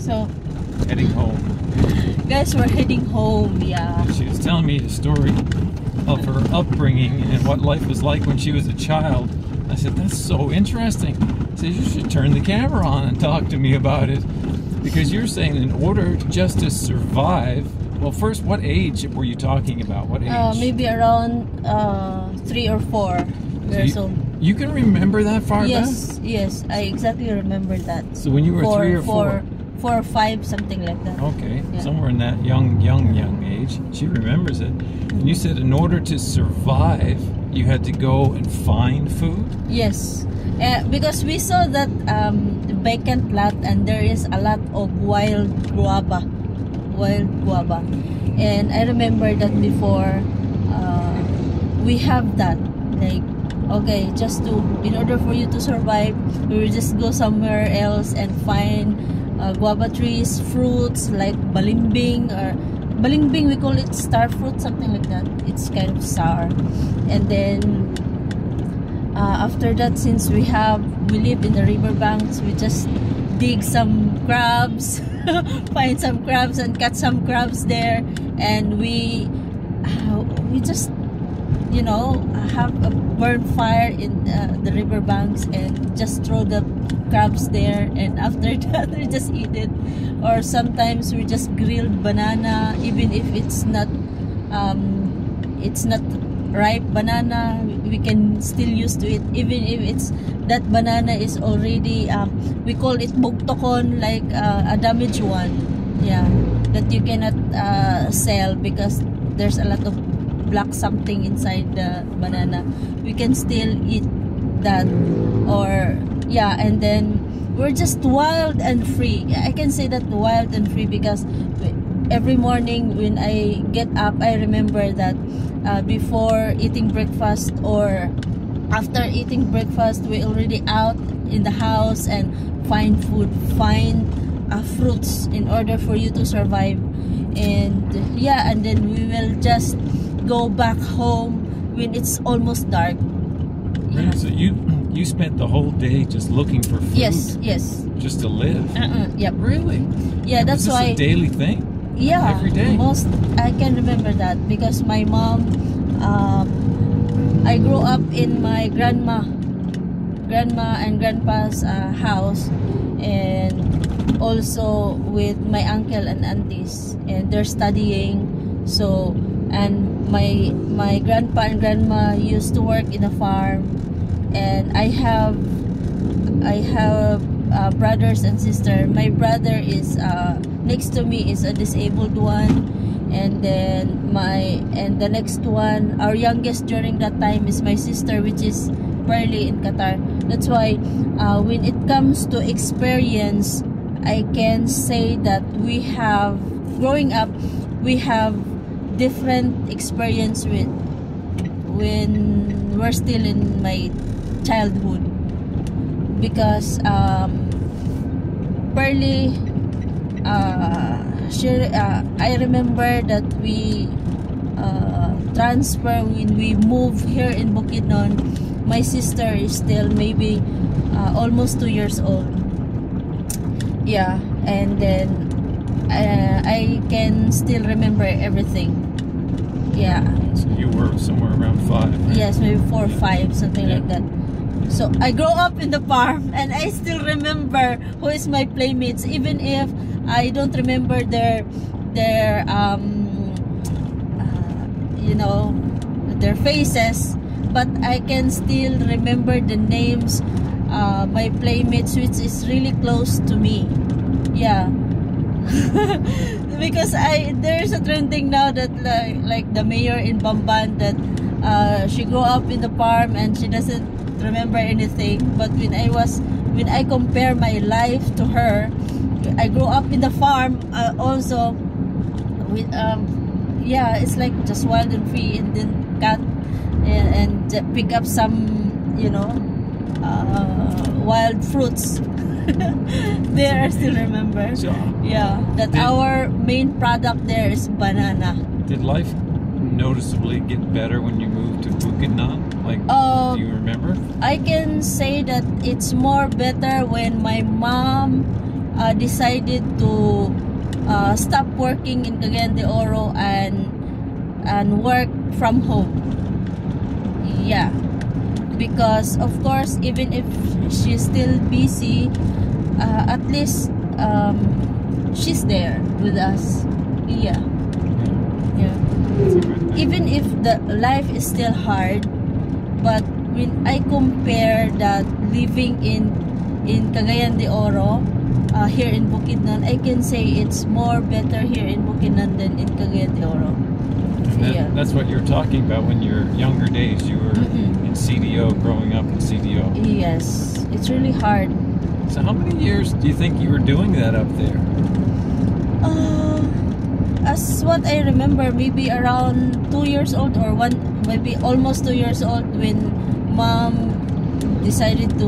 So heading home. guys, we're heading home. Yeah. And she was telling me the story of her upbringing and what life was like when she was a child. I said, that's so interesting. I said, you should turn the camera on and talk to me about it. Because you're saying in order just to survive, well, first, what age were you talking about? What age? Maybe around 3 or 4 years old. You can remember that far back? Yes, I exactly remember that. So when you were 3 or 4? 4 or 5, something like that. Okay, yeah. Somewhere in that young age, she remembers it. And you said in order to survive, you had to go and find food? Yes, because we saw that vacant lot and there is a lot of wild guava. And I remember that before we have that, like, okay, just to, in order for you to survive, we will just go somewhere else and find guava trees, fruits like balimbing, or balimbing we call it star fruit, something like that. It's kind of sour. And then after that, since we live in the riverbanks, we just dig some crabs, find some crabs and cut some crabs there, and we just, you know, have a burn fire in the riverbanks and just throw the crabs there, and after that we just eat it. Or sometimes we just grilled banana, even if it's not ripe banana, we can still use to it, even if it's that banana is already we call it bugtokon, like a damaged one, yeah, that you cannot sell because there's a lot of black something inside the banana. We can still eat that. Or yeah, and then we're just wild and free. I can say that wild and free because every morning when I get up, I remember that before eating breakfast or after eating breakfast, we already out in the house and find food, find fruits in order for you to survive. And yeah, and then we will just go back home when it's almost dark. Yeah. So you spent the whole day just looking for food? Yes. Just to live? Yep. Really? Yeah, that's why. why. A daily thing? Yeah. Every day? I can remember that because my mom, I grew up in my grandma and grandpa's house, and also with my uncle and aunties, and they're studying. So, and my grandpa and grandma used to work in a farm, and I have brothers and sister. My brother is next to me is a disabled one, and then the next one, our youngest during that time, is my sister, which is barely in Qatar. That's why when it comes to experience, I can say that we have, growing up, we have different experience with when we're still in my childhood, because barely I remember that we transfer when we move here in Bukidnon. My sister is still maybe almost 2 years old. Yeah, and then I can still remember everything. Yeah. So you were somewhere around 5, right? Yes, maybe 4 or 5, something like that. So I grew up in the farm, and I still remember who is my playmates, even if I don't remember their you know, their faces, but I can still remember the names, my playmates, which is really close to me. Yeah. Because there's a trending now that like the mayor in Bamban, that she grew up in the farm and she doesn't remember anything. But when I compare my life to her, I grew up in the farm also with yeah, it's like just wild and free, and then cut and pick up some, you know, wild fruits. There I still remember. So, yeah, that our main product there is banana. Did life noticeably get better when you moved to Bukidnon? Like, do you remember? I can say that it's more better when my mom decided to stop working in Cagayan de Oro and work from home. Yeah, because of course, even if she's still busy, at least she's there with us. Yeah. Even if the life is still hard, but when I compare that living in Cagayan de Oro, here in Bukidnon, I can say it's more better here in Bukidnon than in Cagayan de Oro. And that's what you're talking about when your younger days. You were in CDO, growing up in CDO. Yes, it's really hard. So how many years do you think you were doing that up there? As what I remember, maybe around 2 years old, or maybe almost 2 years old, when Mom decided to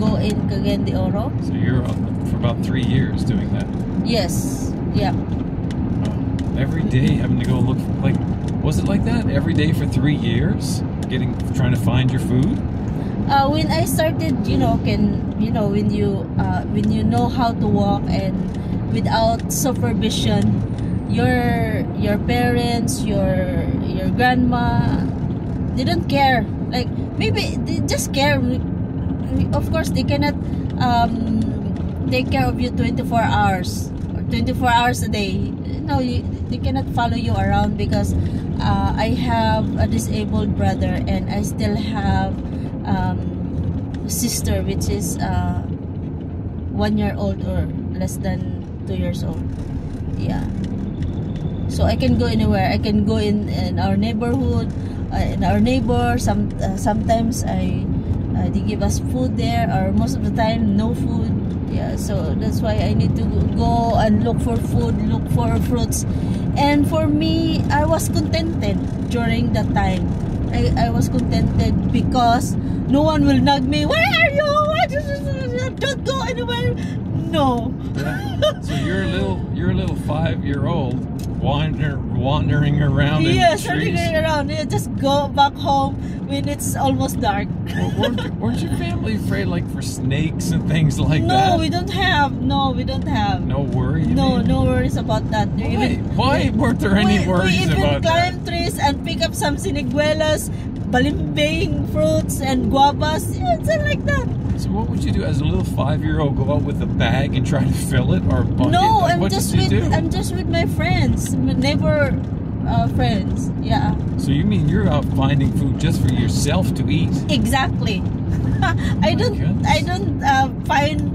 go in Cagayan de Oro. So you're for about 3 years doing that. Yes. Yeah. Every day having to go look, like, was it like that every day for 3 years, trying to find your food? When I started, when you know how to walk and without supervision, your parents, your grandma, they don't care. Like, maybe they just care. Of course, they cannot take care of you 24 hours or 24 hours a day. No, they cannot follow you around, because I have a disabled brother, and I still have sister, which is 1 year old or less than 2 years old. Yeah. So I can go anywhere. I can go in our neighborhood, in our neighbor. Sometimes they give us food there, or most of the time no food. Yeah, so that's why I need to go and look for food, look for fruits. And for me, I was contented during that time. I was contented because no one will nag me. Where are you? Don't go anywhere. No. Yeah. So you're a little 5-year-old wandering around. Yes, in the trees. wandering around. Yeah, just go back home when it's almost dark. Well, weren't your family afraid, like, for snakes and things like that? No, we don't have. No worry. No worries about that. Why weren't there any worries about that? We even climb trees and pick up some siniguelas, balimbing fruits, and guavas. Yeah, it's like that. So what would you do as a little 5-year-old? Go out with a bag and try to fill it, or no? I'm just with my friends, neighbor friends. Yeah. So you mean you're out finding food just for yourself to eat? Exactly. I don't find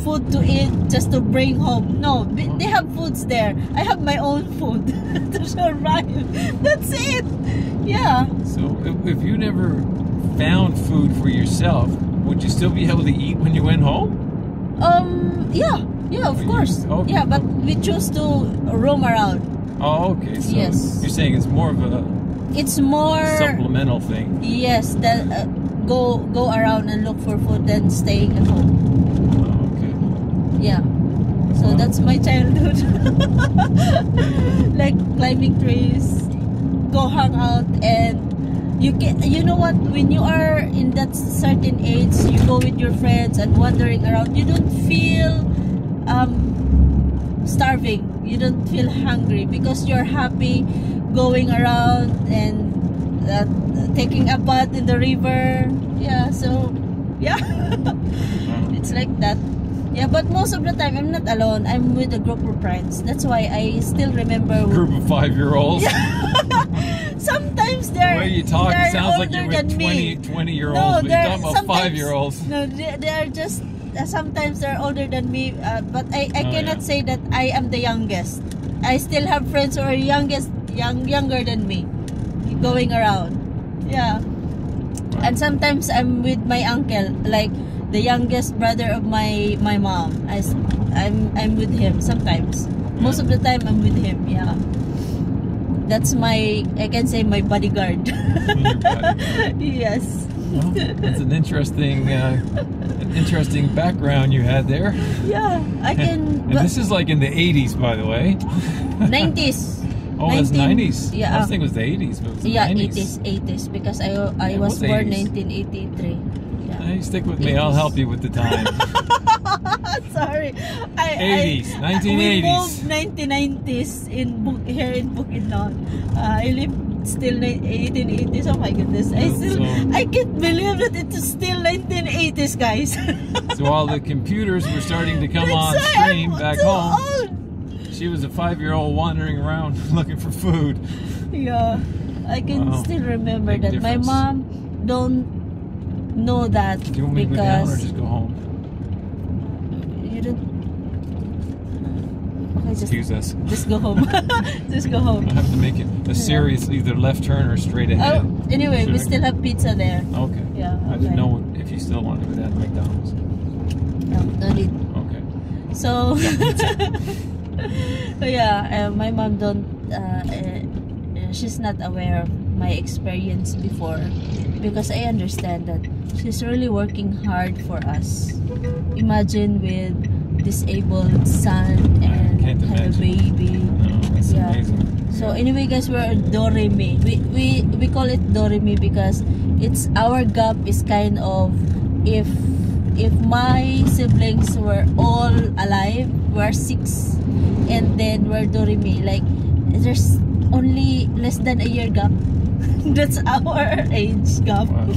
food to eat just to bring home. No, they have foods there. I have my own food to survive. That's it. Yeah. So if you never found food for yourself, would you still be able to eat when you went home? Yeah, of course. Okay. Yeah, but we choose to roam around. Oh, okay. So yes. You're saying it's more of a supplemental thing. Yes, that go around and look for food than staying at home. Oh, okay. Yeah. So that's my childhood. Like climbing trees, go hang out, and you know what, when you are in that certain age, you go with your friends and wandering around, you don't feel starving, you don't feel hungry, because you're happy going around and taking a bath in the river. Yeah, so yeah. It's like that. Yeah, but most of the time I'm not alone. I'm with a group of friends. That's why I still remember. A group of 5-year-olds. Sometimes they're. The way you talk, it sounds like you're with 20-year-olds. No, but you're talking about 5-year-olds. No, they are just. Sometimes they're older than me, but I cannot say that I am the youngest. I still have friends who are younger than me, going around. Yeah, and sometimes I'm with my uncle, like the youngest brother of my mom. I'm with him sometimes. Most of the time I'm with him. Yeah, that's I can say my bodyguard. Yes. Well, that's an interesting background you had there. Yeah, I can. And this is like in the 80s, by the way. 90s. Oh, it's 90s. Yeah. I was thinking it was the 80s, but it was the 90s. 80s, because I was born 1983. Yeah. Hey, stick with me. I'll help you with the time. Sorry. 80s, 1980s. We moved 1990s here in Bukidnon. I live still 1880s. Oh my goodness. I can't believe that it's still 1980s, guys. So while the computers were starting to come on stream back home, old. she was a 5-year-old wandering around looking for food. Yeah. I can still remember Big that. difference. My mom don't know that. Do you want me to go down or just go home? You don't. Okay, Excuse us. just go home. Just go home. I have to make it a serious either left turn or straight ahead. Oh, anyway, we still have pizza there. Okay. Yeah. I didn't know if you still wanted to go down to McDonald's. No need. Okay. So, so yeah, my mom don't. She's not aware of my experience before, because I understand that she's really working hard for us. Imagine with disabled son and have a baby. No, it's amazing. So anyway, guys, we're Doremi. We call it Doremi because it's our gap is kind of if my siblings were all alive, we're 6, and then we're Doremi. Like there's only less than a year gap. That's our age gap. Wow.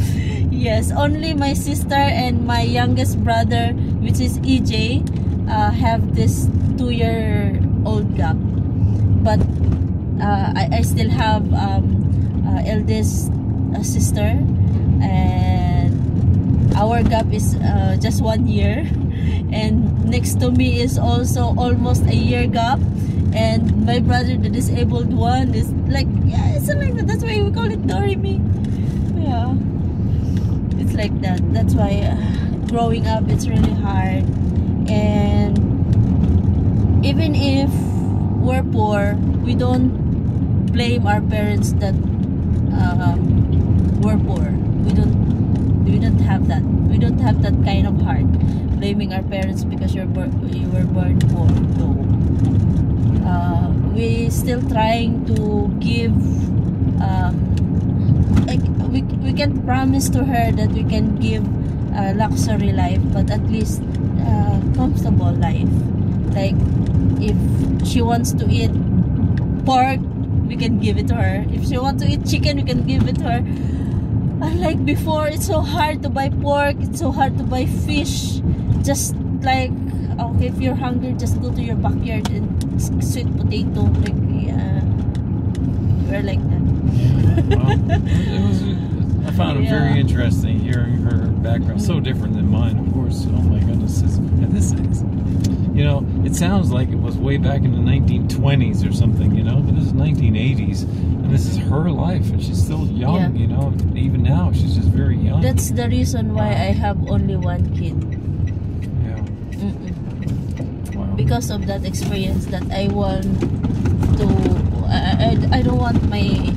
Yes, only my sister and my youngest brother, which is EJ, have this 2-year-old gap. But I still have eldest sister, and our gap is just 1 year. And next to me is also almost a year gap. And my brother, the disabled one, is like, yeah, it's like that. That's why we call it Doremi. Yeah, it's like that. That's why growing up, it's really hard. And even if we're poor, we don't blame our parents that we're poor. We don't have that. We don't have that kind of heart, blaming our parents because you were born poor. No. We still trying to give we can't promise to her that we can give a luxury life, but at least comfortable life. Like if she wants to eat pork, we can give it to her. If she wants to eat chicken, we can give it to her. Unlike before, it's so hard to buy pork, it's so hard to buy fish. Just like, okay, if you're hungry, just go to your backyard and sweet potato. Like, we're like that. Well, I found it very interesting hearing her background. So different than mine, of course. Oh my goodness. And this is, you know, it sounds like it was way back in the 1920s or something, you know, but this is 1980s. And this is her life, and she's still young, you know. Even now, she's just very young. That's the reason why I have only 1 kid. Wow. Because of that experience that I want to I don't want my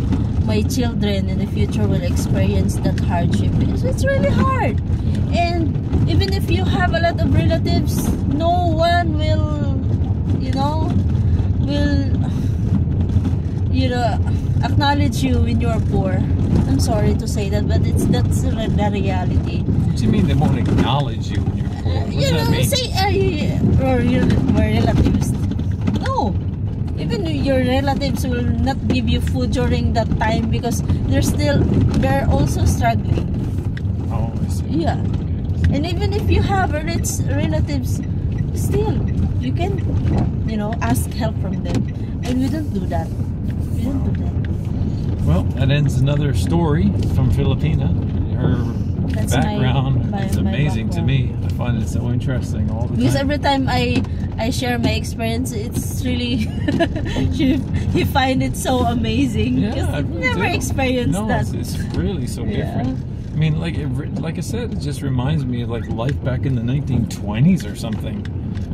children in the future will experience that hardship, because it's really hard. And even if you have a lot of relatives, no one will acknowledge you when you're poor. I'm sorry to say that, but that's the reality. What do you mean they won't acknowledge you when you're poor? What does that mean? Say we're relatives. No, even your relatives will not give you food during that time because they're also struggling. Oh, I see. Yeah, and even if you have relatives, still you can ask help from them, and we don't do that. We don't do that. Well, that ends another story from Filipina. Her background is amazing to me. I find it so interesting all the time. Because every time I share my experience, it's really he find it so amazing. Yeah, I've never experienced that. It's really so different. I mean, like I said, it just reminds me of like life back in the 1920s or something.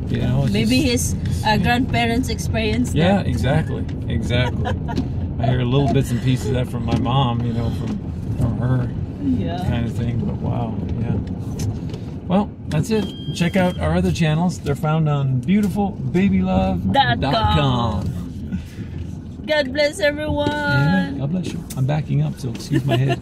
You know, maybe his grandparents experienced that. Yeah, exactly. I hear little bits and pieces of that from my mom, you know, from her kind of thing. But wow, yeah. Well, that's it. Check out our other channels. They're found on beautifulbabylove.com. God bless everyone. Yeah, God bless you. I'm backing up, so excuse my head.